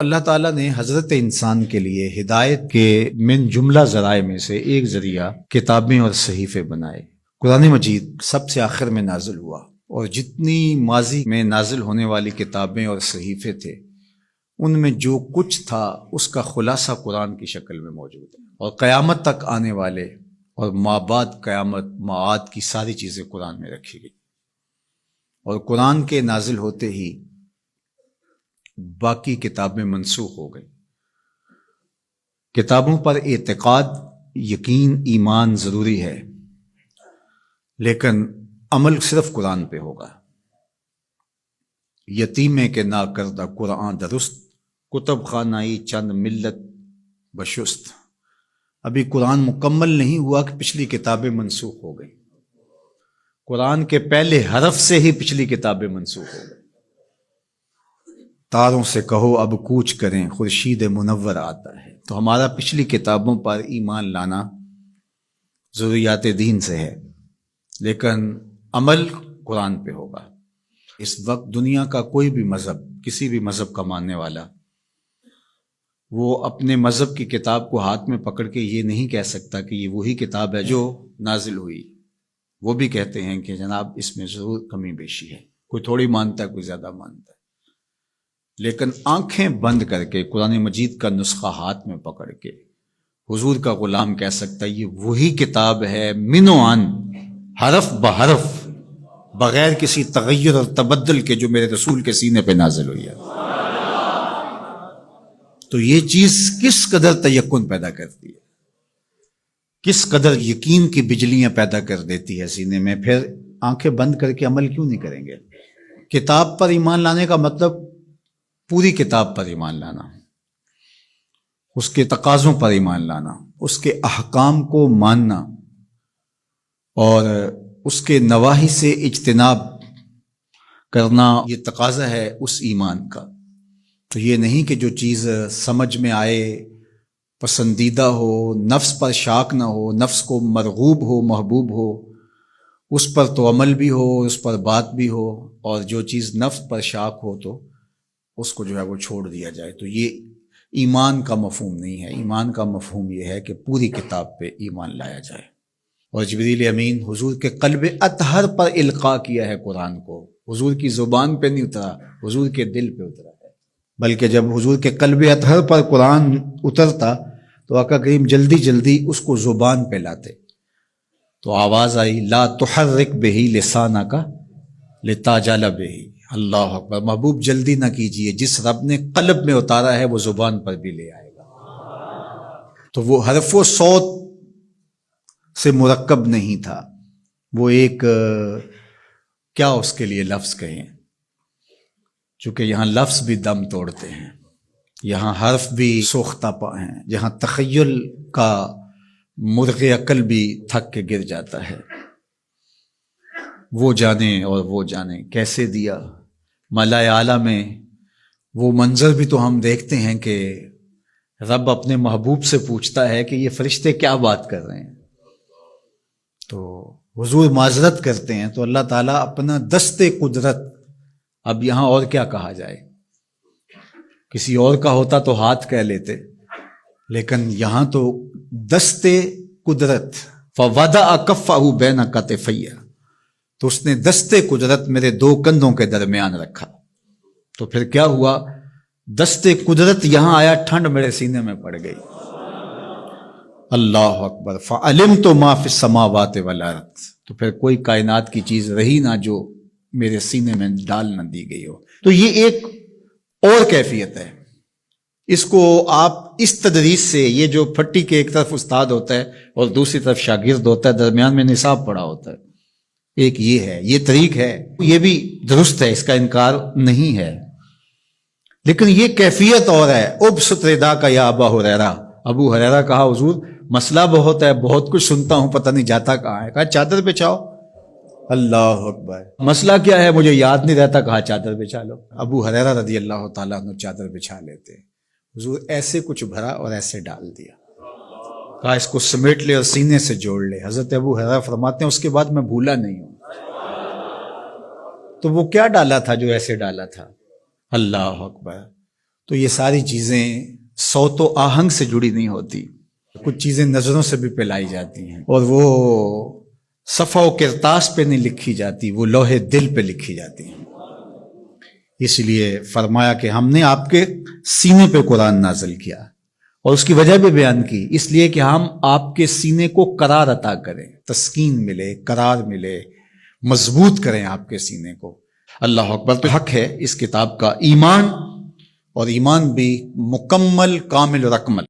اللہ تعالیٰ نے حضرت انسان کے لیے ہدایت کے من جملہ ذرائع میں سے ایک ذریعہ کتابیں اور صحیفے بنائے۔ قرآن مجید سب سے آخر میں نازل ہوا، اور جتنی ماضی میں نازل ہونے والی کتابیں اور صحیفے تھے ان میں جو کچھ تھا اس کا خلاصہ قرآن کی شکل میں موجود ہے، اور قیامت تک آنے والے اور مابعد قیامت معاد کی ساری چیزیں قرآن میں رکھی گئی۔ اور قرآن کے نازل ہوتے ہی باقی کتابیں منسوخ ہو گئی۔ کتابوں پر اعتقاد، یقین، ایمان ضروری ہے، لیکن عمل صرف قرآن پہ ہوگا۔ یتیمے کے نا کردہ قرآن درست، کتب خانائی چند ملت بشست۔ ابھی قرآن مکمل نہیں ہوا کہ پچھلی کتابیں منسوخ ہو گئیں۔ قرآن کے پہلے حرف سے ہی پچھلی کتابیں منسوخ ہو گئیں۔ تاروں سے کہو اب کوچ کریں، خورشید منور آتا ہے۔ تو ہمارا پچھلی کتابوں پر ایمان لانا ضروریات دین سے ہے، لیکن عمل قرآن پہ ہوگا۔ اس وقت دنیا کا کوئی بھی مذہب، کسی بھی مذہب کا ماننے والا، وہ اپنے مذہب کی کتاب کو ہاتھ میں پکڑ کے یہ نہیں کہہ سکتا کہ یہ وہی کتاب ہے جو نازل ہوئی۔ وہ بھی کہتے ہیں کہ جناب اس میں ضرور کمی بیشی ہے، کوئی تھوڑی مانتا ہے، کوئی زیادہ مانتا ہے، لیکن آنکھیں بند کر کے قرآن مجید کا نسخہ ہاتھ میں پکڑ کے حضور کا غلام کہہ سکتا ہے یہ وہی کتاب ہے من و عن، حرف بحرف، بغیر کسی تغیر اور تبدل کے، جو میرے رسول کے سینے پہ نازل ہوئی ہے۔ تو یہ چیز کس قدر تیقن پیدا کرتی ہے، کس قدر یقین کی بجلیاں پیدا کر دیتی ہے سینے میں۔ پھر آنکھیں بند کر کے عمل کیوں نہیں کریں گے؟ کتاب پر ایمان لانے کا مطلب پوری کتاب پر ایمان لانا، اس کے تقاضوں پر ایمان لانا، اس کے احکام کو ماننا، اور اس کے نواہی سے اجتناب کرنا، یہ تقاضا ہے اس ایمان کا۔ تو یہ نہیں کہ جو چیز سمجھ میں آئے، پسندیدہ ہو، نفس پر شاک نہ ہو، نفس کو مرغوب ہو، محبوب ہو، اس پر تو عمل بھی ہو، اس پر بات بھی ہو، اور جو چیز نفس پر شاک ہو تو اس کو جو ہے وہ چھوڑ دیا جائے۔ تو یہ ایمان کا مفہوم نہیں ہے۔ ایمان کا مفہوم یہ ہے کہ پوری کتاب پہ ایمان لایا جائے۔ اور جبریل امین حضور کے قلب اطہر پر القاء کیا ہے قرآن کو، حضور کی زبان پہ نہیں اترا، حضور کے دل پہ اترا ہے۔ بلکہ جب حضور کے قلب اطہر پر قرآن اترتا تو آقا کریم جلدی جلدی اس کو زبان پہ لاتے، تو آواز آئی لا تحرک بہ لسانک لتعجل بہ۔ اللہ اکبر، محبوب جلدی نہ کیجئے، جس رب نے قلب میں اتارا ہے وہ زبان پر بھی لے آئے گا۔ تو وہ حرف و صوت سے مرکب نہیں تھا، وہ ایک کیا اس کے لیے لفظ کہیں، چونکہ یہاں لفظ بھی دم توڑتے ہیں، یہاں حرف بھی سوختہ پا ہیں، جہاں تخیل کا مرغ عقل بھی تھک کے گر جاتا ہے۔ وہ جانے اور وہ جانے کیسے دیا ملائے اعلیٰ میں۔ وہ منظر بھی تو ہم دیکھتے ہیں کہ رب اپنے محبوب سے پوچھتا ہے کہ یہ فرشتے کیا بات کر رہے ہیں، تو حضور معذرت کرتے ہیں، تو اللہ تعالیٰ اپنا دست قدرت، اب یہاں اور کیا کہا جائے، کسی اور کا ہوتا تو ہاتھ کہہ لیتے، لیکن یہاں تو دست قدرت، فوضع کفہ بین کتفی، تو اس نے دست قدرت میرے دو کندھوں کے درمیان رکھا۔ تو پھر کیا ہوا، دست قدرت یہاں آیا، ٹھنڈ میرے سینے میں پڑ گئی۔ اللہ اکبر، فعلمت ما فی السماوات والارض، تو پھر کوئی کائنات کی چیز رہی نہ جو میرے سینے میں ڈال نہ دی گئی ہو۔ تو یہ ایک اور کیفیت ہے، اس کو آپ اس تدریس سے، یہ جو پھٹی کے ایک طرف استاد ہوتا ہے اور دوسری طرف شاگرد ہوتا ہے، درمیان میں نصاب پڑا ہوتا ہے، ایک یہ ہے، یہ طریق ہے، یہ بھی درست ہے، اس کا انکار نہیں ہے، لیکن یہ کیفیت اور ہے۔ ابسط ردا کا یا ابا ہریرہ، ابو ہریرہ کہا حضور مسئلہ بہت ہے، بہت کچھ سنتا ہوں، پتہ نہیں جاتا کہاں ہے، کہا چادر بچھاؤ۔ اللہ اکبر، مسئلہ کیا ہے مجھے یاد نہیں رہتا، کہا چادر بچھا لو۔ ابو ہریرہ رضی اللہ تعالیٰ عنہ چادر بچھا لیتے، حضور ایسے کچھ بھرا اور ایسے ڈال دیا، کہا اس کو سمیٹ لے اور سینے سے جوڑ لے۔ حضرت ابو ہریرہ فرماتے ہیں اس کے بعد میں بھولا نہیں ہوں۔ تو وہ کیا ڈالا تھا جو ایسے ڈالا تھا؟ اللہ اکبر۔ تو یہ ساری چیزیں صوت و آہنگ سے جڑی نہیں ہوتی، کچھ چیزیں نظروں سے بھی پلائی جاتی ہیں، اور وہ صفحہ و کرتاس پہ نہیں لکھی جاتی، وہ لوح دل پہ لکھی جاتی ہیں۔ اس لیے فرمایا کہ ہم نے آپ کے سینے پہ قرآن نازل کیا، اور اس کی وجہ بھی بیان کی، اس لیے کہ ہم آپ کے سینے کو قرار عطا کریں، تسکین ملے، قرار ملے، مضبوط کریں آپ کے سینے کو۔ اللہ اکبر۔ تو حق ہے اس کتاب کا ایمان، اور ایمان بھی مکمل کامل اور اکمل۔